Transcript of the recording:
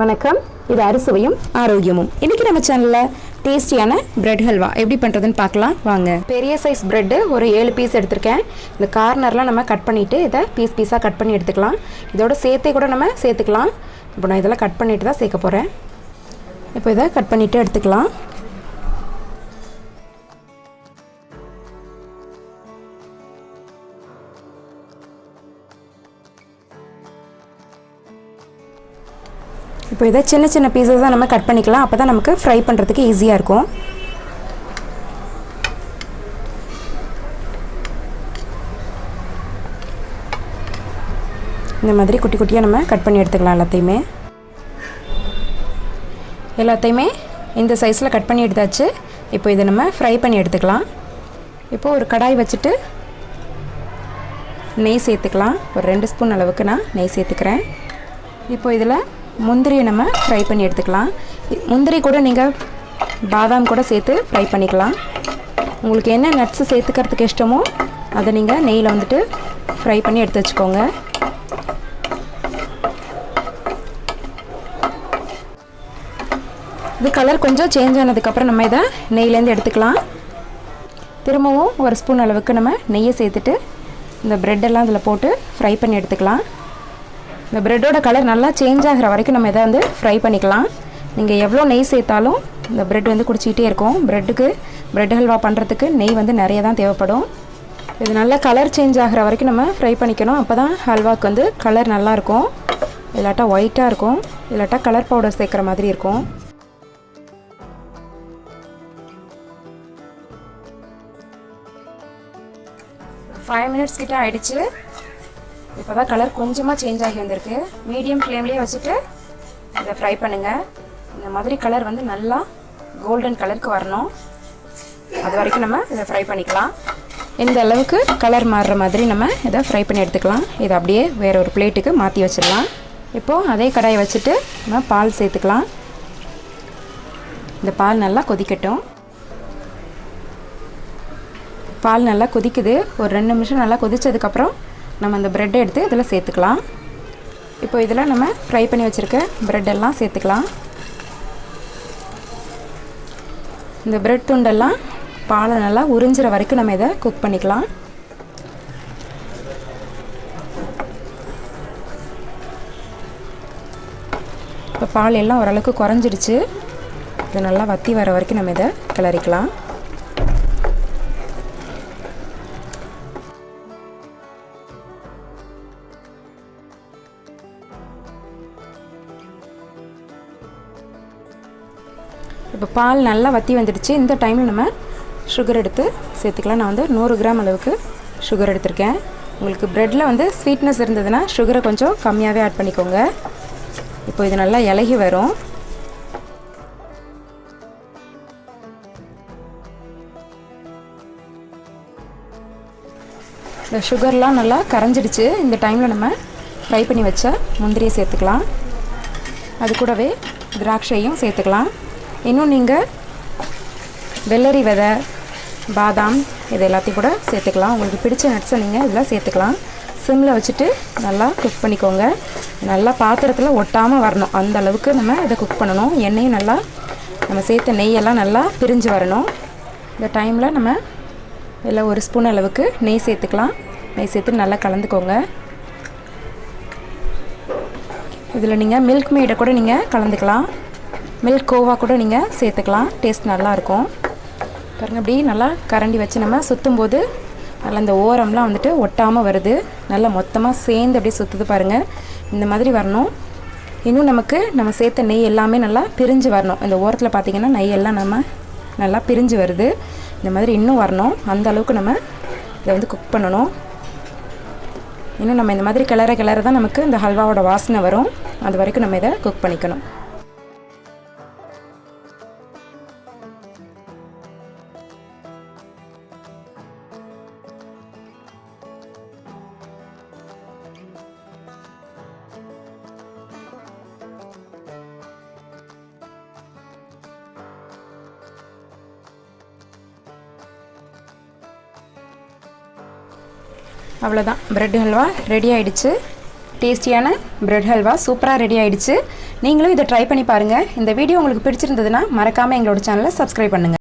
வணக்கம், இது அறுசுவையும் ஆரோக்கியமும். இன்றைக்கி நம்ம சேனலில் டேஸ்டியான பிரெட் ஹல்வா எப்படி பண்ணுறதுன்னு பார்க்கலாம் வாங்க. பெரிய சைஸ் பிரெட்டு ஒரு 7 பீஸ் எடுத்திருக்கேன். இந்த கார்னர்லாம் நம்ம கட் பண்ணிவிட்டு இதை பீஸாக கட் பண்ணி எடுத்துக்கலாம். இதோட சேர்த்தே கூட நம்ம சேர்த்துக்கலாம். இப்போ நான் இதெல்லாம் கட் பண்ணிவிட்டு தான் சேர்க்க போகிறேன். இப்போ இதை கட் பண்ணிவிட்டு எடுத்துக்கலாம். இப்போ இதை சின்ன சின்ன பீஸஸாக நம்ம கட் பண்ணிக்கலாம். அப்போ தான் நமக்கு ஃப்ரை பண்ணுறதுக்கு ஈஸியாக இருக்கும். இந்த மாதிரி குட்டி குட்டியாக நம்ம கட் பண்ணி எடுத்துக்கலாம். எல்லாத்தையுமே இந்த சைஸில் கட் பண்ணி எடுத்தாச்சு. இப்போ இதை நம்ம ஃப்ரை பண்ணி எடுத்துக்கலாம். இப்போது ஒரு கடாய் வச்சுட்டு நெய் சேர்த்துக்கலாம். ஒரு 2 ஸ்பூன் அளவுக்கு நான் நெய் சேர்த்துக்கிறேன். இப்போ இதில் முந்திரியை நம்ம ஃப்ரை பண்ணி எடுத்துக்கலாம். முந்திரி கூட நீங்கள் பாதாம் கூட சேர்த்து ஃப்ரை பண்ணிக்கலாம். உங்களுக்கு என்ன நட்ஸு சேர்த்துக்கிறதுக்கு இஷ்டமோ அதை நீங்கள் நெய்யில் வந்துட்டு ஃப்ரை பண்ணி எடுத்து வச்சுக்கோங்க. இது கலர் கொஞ்சம் சேஞ்ச் ஆனதுக்கப்புறம் நம்ம இதை நெய்லேருந்து எடுத்துக்கலாம். திரும்பவும் ஒரு ஸ்பூன் அளவுக்கு நம்ம நெய்யை சேர்த்துட்டு இந்த ப்ரெட்டெல்லாம் இதில் போட்டு ஃப்ரை பண்ணி எடுத்துக்கலாம். இந்த ப்ரெட்டோட கலர் நல்லா சேஞ்ச் ஆகிற வரைக்கும் நம்ம இதை வந்து ஃப்ரை பண்ணிக்கலாம். நீங்கள் எவ்வளோ நெய் சேர்த்தாலும் இந்த ப்ரெட் வந்து குடிச்சிக்கிட்டே இருக்கும். ப்ரெட் ஹல்வா பண்ணுறதுக்கு நெய் வந்து நிறைய தான் தேவைப்படும். இது நல்லா கலர் சேஞ்ச் ஆகிற வரைக்கும் நம்ம ஃப்ரை பண்ணிக்கணும். அப்போ தான் ஹல்வாவுக்கு வந்து கலர் நல்லாயிருக்கும். இல்லாட்டா ஒயிட்டாக இருக்கும், இல்லாட்டா கலர் பவுடர் சேர்க்குற மாதிரி இருக்கும். ஃபைவ் மினிட்ஸ் கிட்ட ஆயிடுச்சு. இப்போ தான் கலர் கொஞ்சமாக சேஞ்ச் ஆகி வந்திருக்கு. மீடியம் ஃப்ளேம்லேயே வச்சுட்டு இதை ஃப்ரை பண்ணுங்கள். இந்த மாதிரி கலர் வந்து நல்லா கோல்டன் கலருக்கு வரணும். அது வரைக்கும் நம்ம இதை ஃப்ரை பண்ணிக்கலாம். இந்த அளவுக்கு கலர் மாறுற மாதிரி நம்ம இதை ஃப்ரை பண்ணி எடுத்துக்கலாம். இதை அப்படியே வேறு ஒரு பிளேட்டுக்கு மாற்றி வச்சிடலாம். இப்போது அதே கடாயை வச்சுட்டு நம்ம பால் சேர்த்துக்கலாம். இந்த பால் நல்லா கொதிக்கட்டும். பால் நல்லா கொதிக்குது. ஒரு 2 நிமிஷம் நல்லா கொதித்ததுக்கப்புறம் நம்ம அந்த ப்ரெட்டை எடுத்து இதில் சேர்த்துக்கலாம். இப்போ இதில் நம்ம ஃப்ரை பண்ணி வச்சுருக்க ப்ரெட்டெல்லாம் சேர்த்துக்கலாம். இந்த ப்ரெட் துண்டெல்லாம் பாலை நல்லா உறிஞ்சிற வரைக்கும் நம்ம இதை குக் பண்ணிக்கலாம். இப்போ பால் எல்லாம் ஓரளவுக்கு குறைஞ்சிடுச்சு. இது நல்லா வற்றி வர வரைக்கும் நம்ம இதை கிளறிக்கலாம். இப்போ பால் நல்லா வற்றி வந்துடுச்சு. இந்த டைமில் நம்ம சுகர் எடுத்து சேர்த்துக்கலாம். நான் வந்து 100 கிராம் அளவுக்கு சுகர் எடுத்திருக்கேன். உங்களுக்கு ப்ரெட்டில் வந்து ஸ்வீட்னஸ் இருந்ததுன்னா சுகரை கொஞ்சம் கம்மியாகவே ஆட் பண்ணிக்கோங்க. இப்போ இது நல்லா இலகி வரும். இந்த சுகர்லாம் நல்லா கரைஞ்சிடுச்சு. இந்த டைமில் நம்ம ஃப்ரை பண்ணி வச்ச முந்திரியை சேர்த்துக்கலாம். அது கூடவே திராட்சையும் சேர்த்துக்கலாம். இன்னும் நீங்கள் வெள்ளரி விதை, பாதாம் இது எல்லாத்தையும் கூட சேர்த்துக்கலாம். உங்களுக்கு பிடிச்ச நட்ஸை நீங்கள் இதில் சேர்த்துக்கலாம். சிம்மில் வச்சுட்டு நல்லா குக் பண்ணிக்கோங்க. நல்லா பாத்திரத்தில் ஒட்டாமல் வரணும். அந்த அளவுக்கு நம்ம இதை குக் பண்ணணும். எண்ணெயும் நல்லா நம்ம சேர்த்த நெய்யெல்லாம் நல்லா பிரிஞ்சு வரணும். இந்த டைமில் நம்ம இதில் 1 ஸ்பூன் அளவுக்கு நெய் சேர்த்துக்கலாம். நெய் சேர்த்து நல்லா கலந்துக்கோங்க. இதில் நீங்கள் மில்க் மேடை கூட நீங்கள் கலந்துக்கலாம். மில்க் கோவா கூட நீங்கள் சேர்த்துக்கலாம். டேஸ்ட் நல்லாயிருக்கும். பாருங்கள், அப்படி நல்லா கரண்டி வச்சு நம்ம சுற்றும் போது நல்லா இந்த ஓரம்லாம் வந்துட்டு ஒட்டாமல் வருது. நல்லா மொத்தமாக சேர்ந்து அப்படியே சுற்றுது பாருங்கள். இந்த மாதிரி வரணும். இன்னும் நம்ம சேர்த்த நெய் எல்லாமே நல்லா பிரிஞ்சு வரணும். இந்த ஓரத்தில் பார்த்திங்கன்னா நெய் எல்லாம் நல்லா பிரிஞ்சு வருது. இந்த மாதிரி இன்னும் வரணும். அந்த அளவுக்கு நம்ம இதை வந்து குக் பண்ணணும். இன்னும் நம்ம இந்த மாதிரி கிளற தான் நமக்கு இந்த ஹல்வாவோட வாசனை வரும். அது வரைக்கும் நம்ம இதை குக் பண்ணிக்கணும். அவ்வளோதான், பிரெட் ஹல்வா ரெடி ஆகிடுச்சு. டேஸ்டியான பிரெட் ஹல்வா சூப்பராக ரெடி ஆகிடுச்சு. நீங்களும் இதை ட்ரை பண்ணி பாருங்கள். இந்த வீடியோ உங்களுக்கு பிடிச்சிருந்ததுன்னா மறக்காமல் எங்களோட சேனலை சப்ஸ்கிரைப் பண்ணுங்கள்.